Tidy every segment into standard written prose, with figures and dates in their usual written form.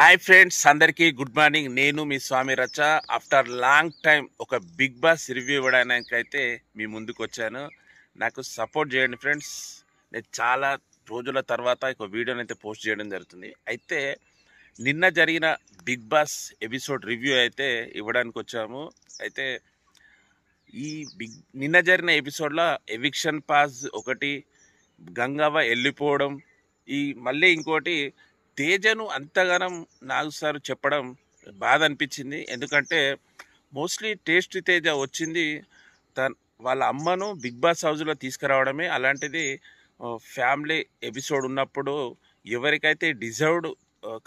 Hi friends, అందరికీ good morning. నేను మీ స్వామి రచ్చ. ఆఫ్టర్ లాంగ్ టైం ఒక బిగ్ బాస్ రివ్యూ ఇవ్వడానికి అయితే మీ ముందుకు వచ్చాను. నాకు సపోర్ట్ చేయండి ఫ్రెండ్స్. నేను చాలా రోజుల తర్వాత ఒక వీడియోని అయితే పోస్ట్ చేయడం జరుగుతుంది. అయితే నిన్న జరిగిన బిగ్ బాస్ ఎపిసోడ్ రివ్యూ అయితే ఇవ్వడానికి వచ్చాము. అయితే ఈ నిన్న జరిగిన ఎపిసోడ్లో ఎవిక్షన్ పాస్ ఒకటి, గంగవ్వ వెళ్ళిపోవడం, ఈ మళ్ళీ ఇంకోటి తేజను అంతగానం నాగు సార్ చెప్పడం బాధ అనిపించింది. ఎందుకంటే మోస్ట్లీ టేస్ట్ తేజ వచ్చింది వాళ్ళ అమ్మను బిగ్ బాస్ హౌస్లో తీసుకురావడమే. అలాంటిది ఫ్యామిలీ ఎపిసోడ్ ఉన్నప్పుడు ఎవరికైతే డిజర్వ్డ్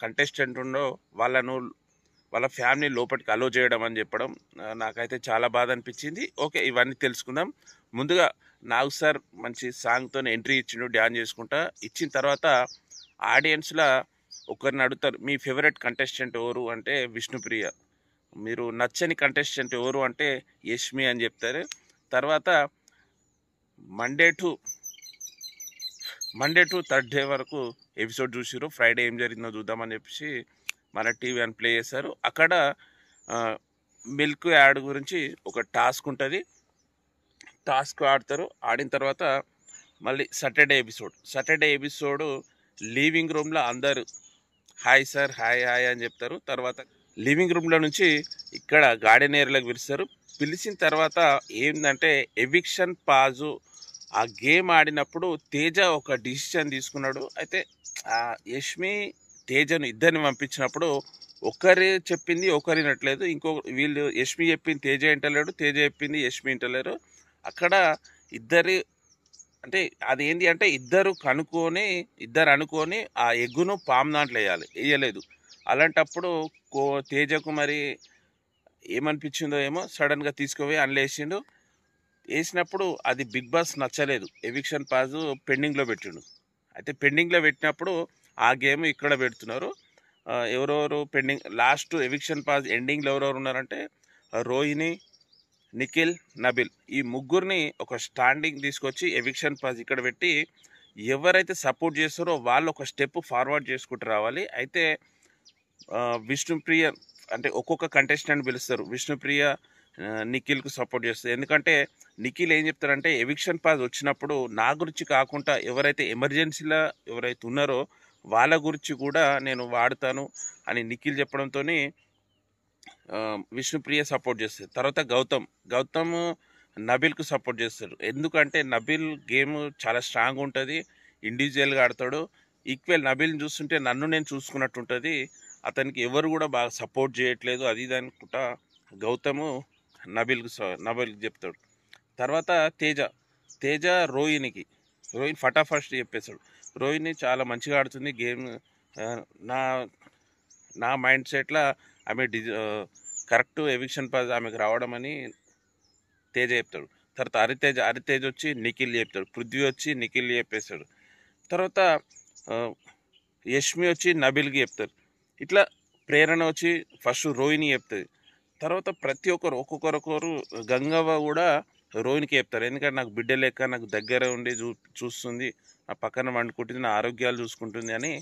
కంటెస్టెంట్ ఉండో వాళ్ళ ఫ్యామిలీ లోపలికి అలో చేయడం అని చెప్పడం నాకైతే చాలా బాధ అనిపించింది. ఓకే, ఇవన్నీ తెలుసుకుందాం. ముందుగా నాగు సార్ మంచి సాంగ్తో ఎంట్రీ ఇచ్చిండు, డ్యాన్స్ చేసుకుంటా. ఇచ్చిన తర్వాత ఆడియన్స్లో ఒకరిని అడుగుతారు, మీ ఫేవరెట్ కంటెస్టెంట్ ఎవరు అంటే విష్ణుప్రియ, మీరు నచ్చని కంటెస్టెంట్ ఎవరు అంటే యష్మి అని చెప్తారు. తర్వాత మండే టు థర్డ్ డే వరకు ఎపిసోడ్ చూసిరు. ఫ్రైడే ఏం జరిగిందో చూద్దామని చెప్పేసి మన టీవీ అని ప్లే చేశారు. అక్కడ మిల్క్ యాడ్ గురించి ఒక టాస్క్ ఉంటుంది. టాస్క్ ఆడతారు. ఆడిన తర్వాత మళ్ళీ సాటర్డే ఎపిసోడ్ లివింగ్ రూమ్లో అందరు హాయ్ సార్, హాయ్ హాయ్ అని చెప్తారు. తర్వాత లివింగ్ రూమ్లో నుంచి ఇక్కడ గార్డెన్ ఏరియాలోకి పిలుస్తారు. పిలిచిన తర్వాత ఏంటంటే ఎవిక్షన్ పాజు ఆ గేమ్ ఆడినప్పుడు తేజ ఒక డిసిషన్ తీసుకున్నాడు. అయితే యష్మి తేజను ఇద్దరిని పంపించినప్పుడు ఒకరి చెప్పింది ఒకరి వినట్లేదు. వీళ్ళు యష్మి చెప్పింది తేజ వింటలేడు, తేజ చెప్పింది యష్మి వింటలేరు. అక్కడ ఇద్దరు అంటే అదేంటి అంటే ఇద్దరు అనుకొని ఆ ఎగ్గును పాము దాంట్లో వేయలేదు. అలాంటప్పుడు తేజకు మరి ఏమనిపించిందో ఏమో, సడన్గా తీసుకుపోయి అందులో వేసినప్పుడు అది బిగ్ బాస్ నచ్చలేదు. ఎవిక్షన్ పాజ్ పెండింగ్లో పెట్టిండు. అయితే పెండింగ్లో పెట్టినప్పుడు ఆ గేమ్ ఇక్కడ పెడుతున్నారు. ఎవరెవరు పెండింగ్, లాస్ట్ ఎవిక్షన్ పాజ్ ఎండింగ్లో ఎవరెవరు ఉన్నారంటే రోహిణి, నిఖిల్, నబిల్, ఈ ముగ్గురిని ఒక స్టాండింగ్ తీసుకొచ్చి ఎవిక్షన్ పాజ్ ఇక్కడ పెట్టి ఎవరైతే సపోర్ట్ చేస్తారో వాళ్ళు ఒక స్టెప్ ఫార్వర్డ్ చేసుకుంటూ రావాలి. అయితే విష్ణుప్రియ అంటే ఒక్కొక్క కంటెస్టెంట్ పిలుస్తారు. విష్ణుప్రియ నిఖిల్కు సపోర్ట్ చేస్తారు. ఎందుకంటే నిఖిల్ ఏం చెప్తారంటే ఎవిక్షన్ పాస్ వచ్చినప్పుడు నా గురించి కాకుండా ఎవరైతే ఎమర్జెన్సీలో ఎవరైతే ఉన్నారో వాళ్ళ గురించి కూడా నేను వాడతాను అని నిఖిల్ చెప్పడంతో విష్ణుప్రియ సపోర్ట్ చేస్తారు. తర్వాత గౌతమ్ నబిల్కు సపోర్ట్ చేస్తారు. ఎందుకంటే నబిల్ గేమ్ చాలా స్ట్రాంగ్ ఉంటుంది, ఇండివిజువల్గా ఆడతాడు. ఈక్వల్ నబిల్ని చూస్తుంటే నన్ను నేను చూసుకున్నట్టు ఉంటుంది. అతనికి ఎవరు కూడా బాగా సపోర్ట్ చేయట్లేదు, అది ఇది అనుకుంటా గౌతము నబిల్కి చెప్తాడు. తర్వాత తేజ రోహిణి ఫటాఫట్ చెప్పేశాడు. రోహిణి చాలా మంచిగా ఆడుతుంది గేమ్, నా మైండ్ సెట్లో ఆమె కరెక్ట్ ఎవిక్షన్ పాస్ ఆమెకు రావడం అని తేజ చెప్తాడు. తర్వాత హరితేజ్ వచ్చి నిఖిల్ చెప్తాడు. పృథ్వీ వచ్చి నిఖిల్ చెప్పేస్తాడు. తర్వాత యష్మి వచ్చి నబిల్కి చెప్తారు. ఇట్లా ప్రేరణ వచ్చి ఫస్ట్ రోహిణి చెప్తుంది. తర్వాత ప్రతి ఒక్కొక్కరు గంగవ్వ కూడా రోహిణికి చెప్తారు. ఎందుకంటే నాకు బిడ్డ లెక్క నాకు దగ్గర ఉండి చూస్తుంది, నా పక్కన వండుకుంటుంది, నా ఆరోగ్యాలు చూసుకుంటుంది అని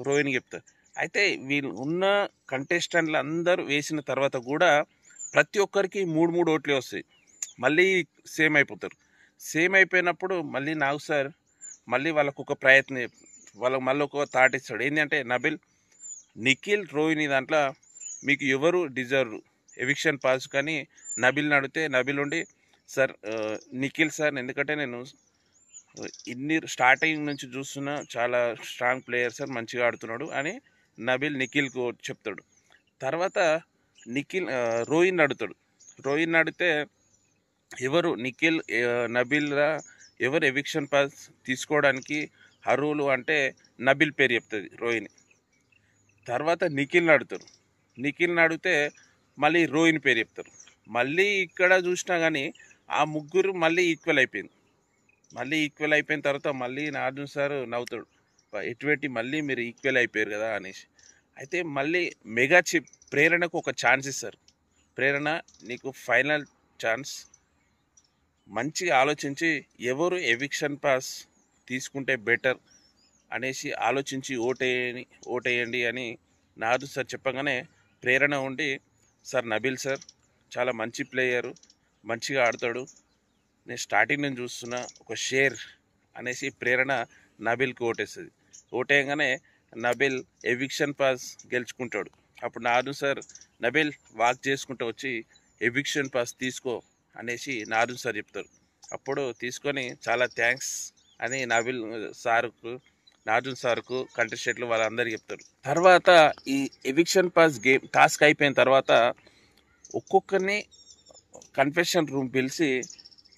రోహిణికి చెప్తారు. అయితే వీళ్ళు ఉన్న కంటెస్టెంట్లు అందరూ వేసిన తర్వాత కూడా ప్రతి ఒక్కరికి 3 ఓట్లే వస్తాయి. మళ్ళీ సేమ్ అయిపోతారు. సేమ్ అయిపోయినప్పుడు మళ్ళీ నాగు సార్ మళ్ళీ వాళ్ళకు ఒక ప్రయత్నం, వాళ్ళకి మళ్ళీ ఒక థాట్ ఇస్తాడు. ఏంటంటే నబిల్, నిఖిల్, రోహిణి దాంట్లో మీకు ఎవరు డిజర్వ్ ఎవిక్షన్ పాస్ కానీ నబిల్ని అడిగితే నబిల్ ఉండి సార్ నిఖిల్ సార్, ఎందుకంటే నేను స్టార్టింగ్ నుంచి చూస్తున్నా, చాలా స్ట్రాంగ్ ప్లేయర్ సార్, మంచిగా ఆడుతున్నాడు అని నబిల్ నిఖిల్కు చెప్తాడు. తర్వాత రోహిణ్ అడిగితే ఎవరు నిఖిల్ నబిల్ ఎవరు ఎవిక్షన్ పాస్ తీసుకోవడానికి అర్హులు అంటే నబిల్ పేరు చెప్తుంది రోహిణి. తర్వాత నిఖిల్ని అడిగితే మళ్ళీ రోహిణి పేరు చెప్తారు. మళ్ళీ ఇక్కడ చూసినా కానీ ఆ ముగ్గురు మళ్ళీ ఈక్వల్ అయిపోయిన తర్వాత మళ్ళీ నాగార్జున సార్ నవ్వుతాడు, ఎటువంటి మళ్ళీ మీరు ఈక్వల్ అయిపోయారు కదా అనేసి. అయితే మళ్ళీ మెగా చిప్ ప్రేరణకు ఒక ఛాన్స్ ఇస్తారు. ప్రేరణ, నీకు ఫైనల్ ఛాన్స్, మంచిగా ఆలోచించి ఎవరు ఎవిక్షన్ పాస్ తీసుకుంటే బెటర్ అనేసి ఆలోచించి ఓటేయండి అని నాగార్జున సార్ చెప్పగానే ప్రేరణ ఉండి, సార్ నబీల్ సార్ చాలా మంచి ప్లేయరు, మంచిగా ఆడతాడు, నేను స్టార్టింగ్ నుంచి చూస్తున్నా, ఒక షేర్ అనేసి ప్రేరణ నబీల్కి ఓటేస్తుంది. ఓటేయగానే నబీల్ ఎవిక్షన్ పాస్ గెలుచుకుంటాడు. అప్పుడు నాగార్జున సార్ నబీల్ వాక్ చేసుకుంటూ వచ్చి ఎవిక్షన్ పాస్ తీసుకో అనేసి నాగార్జున సార్ చెప్తారు. అప్పుడు తీసుకొని చాలా థ్యాంక్స్ అని నబీల్ సార్కు, నాగార్జున సార్కు, కంటెస్టెంట్లు వాళ్ళందరికీ చెప్తారు. తర్వాత ఈ ఎవిక్షన్ పాస్ గేమ్ టాస్క్ అయిపోయిన తర్వాత ఒక్కొక్కరిని కన్ఫెషన్ రూమ్ పిలిచి,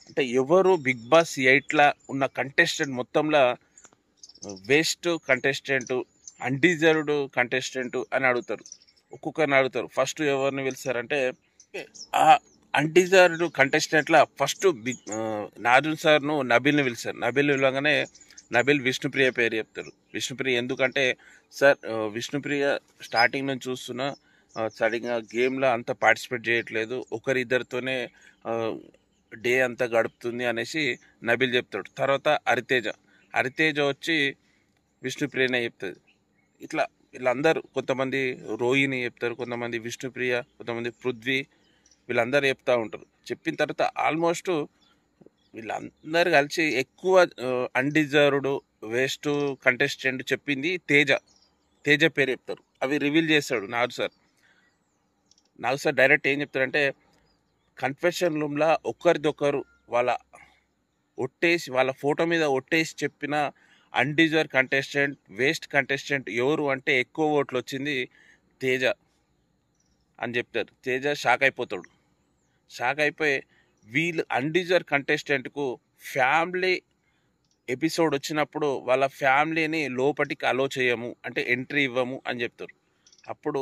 అంటే ఎవరు బిగ్ బాస్ 8లా ఉన్న కంటెస్టెంట్ మొత్తంలో వేస్ట్ కంటెస్టెంట్, అన్డిజర్వ్డ్ కంటెస్టెంట్ అని అడుగుతారు. ఒక్కొక్కరిని అడుగుతారు. ఫస్ట్ ఎవరిని పిలుస్తారంటే ఆ అన్డిజర్వ్డ్ కంటెస్టెంట్ల ఫస్ట్ నాగార్జున సార్ను నబీల్ని పిలుస్తారు. నబీల్ పిలవగానే నబీల్ విష్ణుప్రియ పేరు చెప్తారు. విష్ణుప్రియ ఎందుకంటే, సార్ విష్ణుప్రియ స్టార్టింగ్ నుంచి చూస్తున్నా సరిగ్గా గేమ్లో అంత పార్టిసిపేట్ చేయట్లేదు, ఒకరిద్దరితోనే డే అంతా గడుపుతుంది అనేసి నబీల్ చెప్తాడు. తర్వాత హరితేజ వచ్చి విష్ణుప్రియనే చెప్తుంది. ఇట్లా వీళ్ళందరూ, కొంతమంది రోహిణి చెప్తారు, కొంతమంది విష్ణుప్రియ, కొంతమంది పృథ్వీ, వీళ్ళందరూ చెప్తూ ఉంటారు. చెప్పిన తర్వాత ఆల్మోస్ట్ వీళ్ళందరూ కలిసి ఎక్కువ అన్డిజర్వ్డ్ వేస్ట్ కంటెస్టెంట్ చెప్పింది తేజ పేరు చెప్తారు. అవి రివీల్ చేస్తాడు నాగార్జున సార్ డైరెక్ట్ ఏం చెప్తారంటే, కన్ఫెషన్ రూమ్లో ఒకరిదొకరు వాళ్ళ ఫోటో మీద ఒట్టేసి చెప్పిన అన్డిజర్వ్ కంటెస్టెంట్, వేస్ట్ కంటెస్టెంట్ ఎవరు అంటే ఎక్కువ ఓట్లు వచ్చింది తేజ అని చెప్తారు. తేజ షాక్ అయిపోతాడు. షాక్ అయిపోయి వీళ్ళు అన్డిజర్వ్ కంటెస్టెంట్కు ఫ్యామిలీ ఎపిసోడ్ వచ్చినప్పుడు వాళ్ళ ఫ్యామిలీని లోపలికి అలో చేయము, అంటే ఎంట్రీ ఇవ్వము అని చెప్తారు. అప్పుడు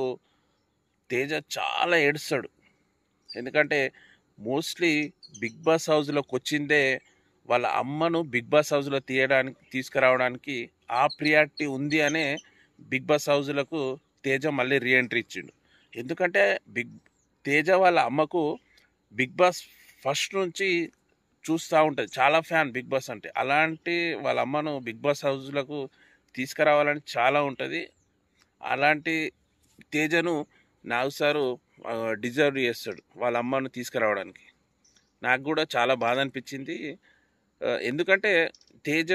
తేజ చాలా ఏడుస్తాడు. ఎందుకంటే మోస్ట్లీ బిగ్ బాస్ హౌస్లోకి వచ్చిందే వాళ్ళ అమ్మను బిగ్ బాస్ హౌస్లో తీసుకురావడానికి ఆ ప్రియారిటీ ఉంది అనే బిగ్ బాస్ హౌస్లకు తేజ మళ్ళీ రీఎంట్రీ ఇచ్చిండు. ఎందుకంటే తేజ వాళ్ళ అమ్మకు బిగ్ బాస్ ఫస్ట్ నుంచి చూస్తూ ఉంటుంది, చాలా ఫ్యాన్ బిగ్ బాస్ అంటే. అలాంటి వాళ్ళ అమ్మను బిగ్ బాస్ హౌస్లకు తీసుకురావాలని చాలా ఉంటుంది. అలాంటి తేజను నాగ్ సారు డిజర్వ్ చేస్తాడు వాళ్ళ అమ్మను తీసుకురావడానికి. నాకు కూడా చాలా బాధ అనిపించింది. ఎందుకంటే తేజ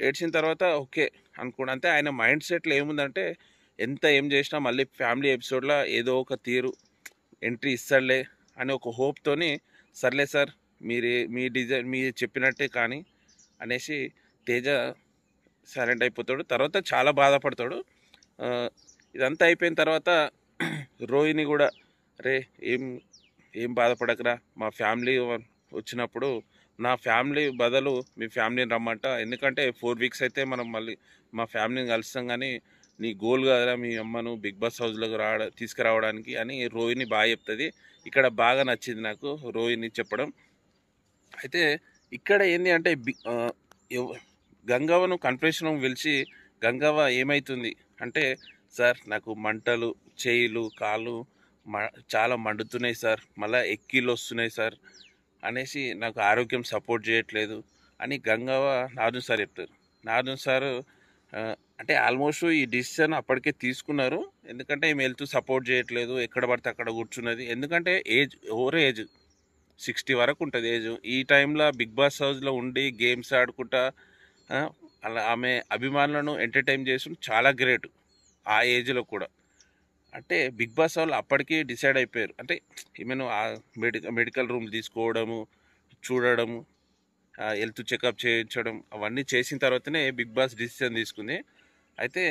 ఏడ్చిన తర్వాత ఓకే అనుకోండి. అంతే, ఆయన మైండ్ సెట్లో ఏముందంటే, ఎంత ఏం చేసినా మళ్ళీ ఫ్యామిలీ ఎపిసోడ్లో ఏదో ఒక తీరు ఎంట్రీ ఇస్తాడులే అని ఒక హోప్తోని, సర్లే సార్ మీరు చెప్పినట్టే కానీ అనేసి తేజ సైలెంట్ అయిపోతాడు. తర్వాత చాలా బాధపడతాడు. ఇదంతా అయిపోయిన తర్వాత రోహిణి కూడా, అరే ఏం బాధపడకరా, మా ఫ్యామిలీ వచ్చినప్పుడు నా ఫ్యామిలీ బదులు మీ ఫ్యామిలీని రమ్మంట, ఎందుకంటే 4 వీక్స్ అయితే మనం మళ్ళీ మా ఫ్యామిలీని కలుస్తాం, కానీ నీ గోల్ కదరా మీ అమ్మను బిగ్ బాస్ హౌస్లోకి తీసుకురావడానికి అని రోహిణి బాగా చెప్తుంది. ఇక్కడ బాగా నచ్చింది నాకు రోహిణి చెప్పడం. అయితే ఇక్కడ ఏంటి అంటే గంగవ్వను కన్ఫెషన్ పిలిచి, గంగవ్వ ఏమవుతుంది అంటే, సార్ నాకు మంటలు, చేయిలు, కాళ్ళు చాలా మండుతున్నాయి సార్, మళ్ళీ ఎక్కిళ్ళు వస్తున్నాయి సార్ అనేసి, నాకు ఆరోగ్యం సపోర్ట్ చేయట్లేదు అని గంగవ్వ నాగార్జున సార్ చెప్తారు. నాగార్జున సారు అంటే ఆల్మోస్ట్ ఈ డిసిషన్ అప్పటికే తీసుకున్నారు. ఎందుకంటే ఈమె హెల్త్ సపోర్ట్ చేయట్లేదు, ఎక్కడ పడితే అక్కడ కూర్చున్నది. ఎందుకంటే ఓవర్ ఏజ్ 60 వరకు ఉంటుంది ఏజ్. ఈ టైంలో బిగ్ బాస్ హౌస్లో ఉండి గేమ్స్ ఆడుకుంటా అలా ఆమె అభిమానులను ఎంటర్టైన్ చేసి చాలా గ్రేట్ ఆ ఏజ్లో కూడా. అంటే బిగ్ బాస్ వాళ్ళు అప్పటికీ డిసైడ్ అయిపోయారు, అంటే ఈమెను మెడికల్ రూమ్ తీసుకోవడము, చూడడము, హెల్త్ చెకప్ చేయించడం, అవన్నీ చేసిన తర్వాతనే బిగ్ బాస్ డిసిషన్ తీసుకుంది. అయితే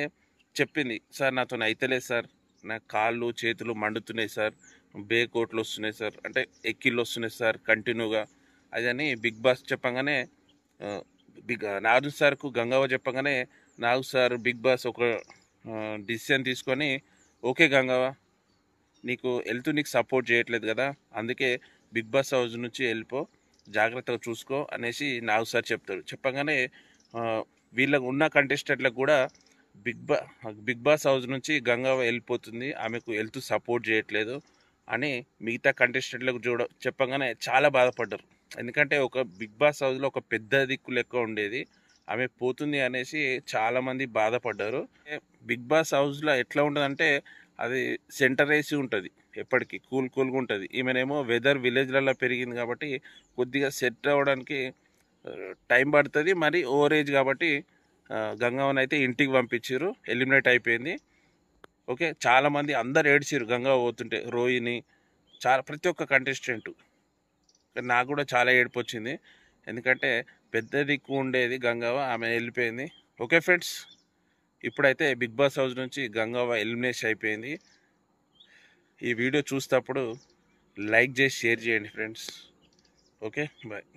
చెప్పింది, సార్ నాతో అయితలేదు సార్, నా కాళ్ళు చేతులు మండుతున్నాయి సార్, బేకోట్లు వస్తున్నాయి సార్, అంటే ఎక్కిళ్ళు వస్తున్నాయి సార్ కంటిన్యూగా, అదని బిగ్ బాస్ చెప్పగానే నాగార్జున సార్కు గంగవ్వ చెప్పగానే, నాగు సార్ బిగ్ బాస్ ఒక డిసిషన్ తీసుకొని, ఓకే గంగవ్వ, నీకు సపోర్ట్ చేయట్లేదు కదా, అందుకే బిగ్ బాస్ హౌస్ నుంచి వెళ్ళిపో, జాగ్రత్తగా చూసుకో అనేసి నాగు సార్ చెప్తాడు. చెప్పగానే వీళ్ళకు ఉన్న కంటెస్టెంట్లకు కూడా బిగ్ బాస్ హౌస్ నుంచి గంగవ్వ వెళ్ళిపోతుంది, ఆమెకు హెల్త్ సపోర్ట్ చేయట్లేదు అని మిగతా కంటెస్టెంట్లకు చెప్పగానే చాలా బాధపడ్డారు. ఎందుకంటే ఒక బిగ్ బాస్ హౌస్లో ఒక పెద్ద దిక్కు లెక్క ఉండేది, ఆమె పోతుంది అనేసి చాలామంది బాధపడ్డారు. బిగ్ బాస్ హౌస్లో ఎట్లా ఉంటుందంటే అది సెంటర్ ఏసీ ఉంటుంది, ఎప్పటికీ కూల్గా ఉంటుంది. ఈమెనేమో వెదర్ విలేజ్లలో పెరిగింది కాబట్టి కొద్దిగా సెట్ అవ్వడానికి టైం పడుతుంది. మరి ఓవర్ ఏజ్ కాబట్టి గంగవ్వని అయితే ఇంటికి పంపించారు, ఎలిమినేట్ అయిపోయింది. ఓకే, చాలామంది అందరు ఏడ్చారు గంగవ్వ పోతుంటే, రోహిణి, ప్రతి ఒక్క కంటెస్టెంట్. నాకు కూడా చాలా ఏడుపు వచ్చింది, ఎందుకంటే పెద్ద దిక్కు ఉండేది గంగవ్వ, ఆమె వెళ్ళిపోయింది. ఓకే ఫ్రెండ్స్, ఇప్పుడైతే బిగ్ బాస్ హౌస్ నుంచి గంగవ్వ ఎలిమినేషన్ అయిపోయింది. ఈ వీడియో చూసేటప్పుడు లైక్ చేసి షేర్ చేయండి ఫ్రెండ్స్. Okay, bye.